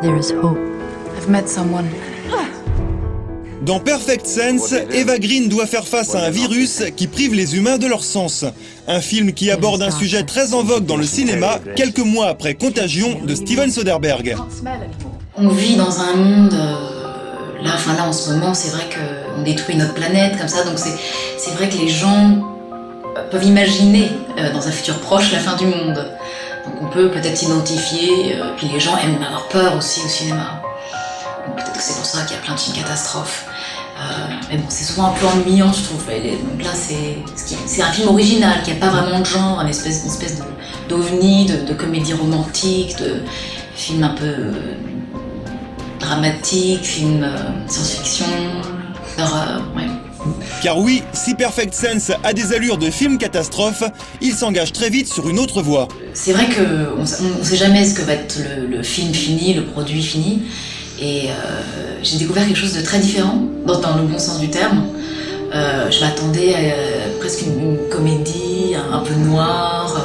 There is hope. I've met someone. Dans Perfect Sense, Eva Green doit faire face à un virus qui prive les humains de leurs sens. Un film qui aborde un sujet très en vogue dans le cinéma, quelques mois après Contagion de Steven Soderbergh. On vit dans un monde, là en ce moment, c'est vrai qu'on détruit notre planète comme ça, donc c'est vrai que les gens peuvent imaginer dans un futur proche la fin du monde. Donc on peut peut-être s'identifier, puis les gens aiment avoir peur aussi au cinéma. Donc peut-être que c'est pour ça qu'il y a plein de films catastrophes. Mais bon, c'est souvent un peu ennuyant, je trouve. Donc là, c'est un film original, qui n'a pas vraiment de genre, une espèce d'ovni, de comédie romantique, de film un peu dramatique, film science-fiction, horreur, ouais. Car oui, si Perfect Sense a des allures de film catastrophe, il s'engage très vite sur une autre voie. C'est vrai qu'on ne sait jamais ce que va être le film fini, le produit fini. Et j'ai découvert quelque chose de très différent, dans le bon sens du terme. Je m'attendais à presque une comédie un peu noire.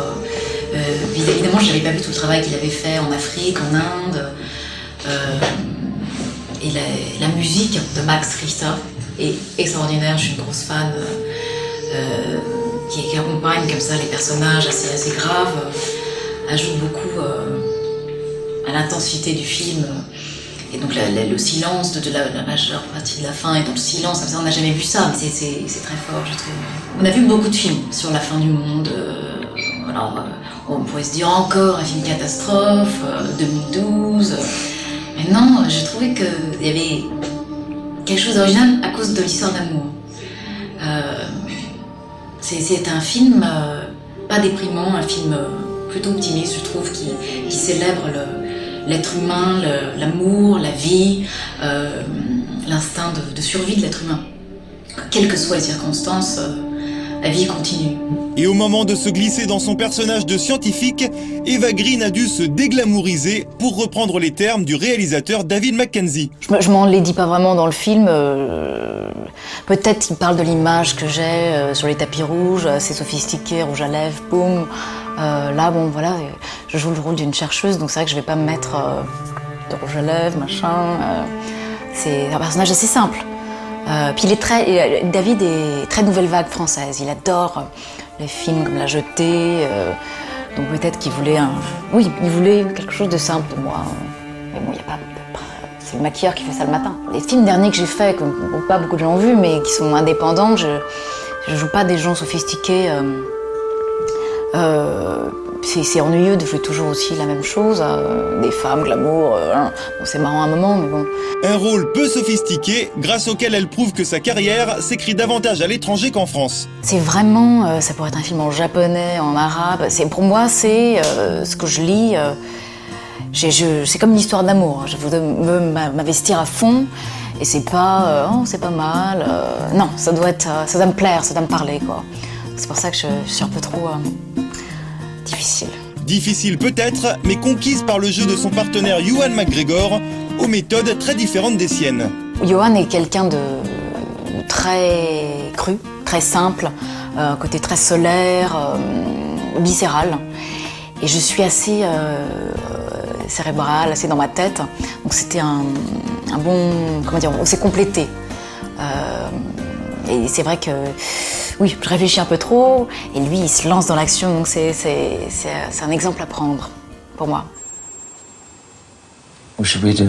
Évidemment, je n'avais pas vu tout le travail qu'il avait fait en Afrique, en Inde. Et la musique de Max Richter est extraordinaire. Je suis une grosse fan qui accompagne comme ça les personnages assez graves, ajoute beaucoup à l'intensité du film. Et donc le silence de la majeure partie de la fin est dans le silence, comme ça on n'a jamais vu ça, mais c'est très fort, je trouve. On a vu beaucoup de films sur la fin du monde. Alors on pourrait se dire encore un film catastrophe, 2012. Mais non, je trouvais qu'il y avait quelque chose d'original à cause de l'histoire d'amour. C'est un film pas déprimant, un film plutôt optimiste, je trouve, qui célèbre l'être humain, l'amour, la vie, l'instinct de survie de l'être humain. Quelles que soient les circonstances, la vie continue. Et au moment de se glisser dans son personnage de scientifique, Eva Green a dû se déglamouriser, pour reprendre les termes du réalisateur David Mackenzie. Je m'en les dis pas vraiment dans le film. Peut-être il parle de l'image que j'ai sur les tapis rouges, assez sophistiqué, rouge à lèvres, boum. Là, bon, voilà, je joue le rôle d'une chercheuse, donc c'est vrai que je vais pas me mettre de rouge à lèvres, machin. C'est un personnage assez simple. Puis David est très nouvelle vague française. Il adore les films comme La Jetée. Donc peut-être qu'il voulait il voulait quelque chose de simple de moi. Mais bon, il y a pas. C'est le maquilleur qui fait ça le matin. Les films derniers que j'ai faits, que pas beaucoup de gens ont vus, mais qui sont indépendants, je joue pas des gens sophistiqués. C'est ennuyeux de jouer toujours aussi la même chose, des femmes, glamour, bon, c'est marrant à un moment, mais bon. Un rôle peu sophistiqué, grâce auquel elle prouve que sa carrière s'écrit davantage à l'étranger qu'en France. C'est vraiment, ça pourrait être un film en japonais, en arabe, pour moi c'est ce que je lis, c'est comme une histoire d'amour, je veux m'investir à fond, et c'est pas, c'est pas mal, non, ça doit me plaire, ça doit me parler, quoi. C'est pour ça que je suis un peu trop difficile. Difficile peut-être, mais conquise par le jeu de son partenaire Ewan McGregor, aux méthodes très différentes des siennes. Ewan est quelqu'un de très cru, très simple, côté très solaire, viscéral. Et je suis assez cérébrale, assez dans ma tête. Donc c'était un bon, comment dire, on s'est complété. Et c'est vrai que, oui, je réfléchis un peu trop, et lui, il se lance dans l'action, donc c'est un exemple à prendre, pour moi. What should we do?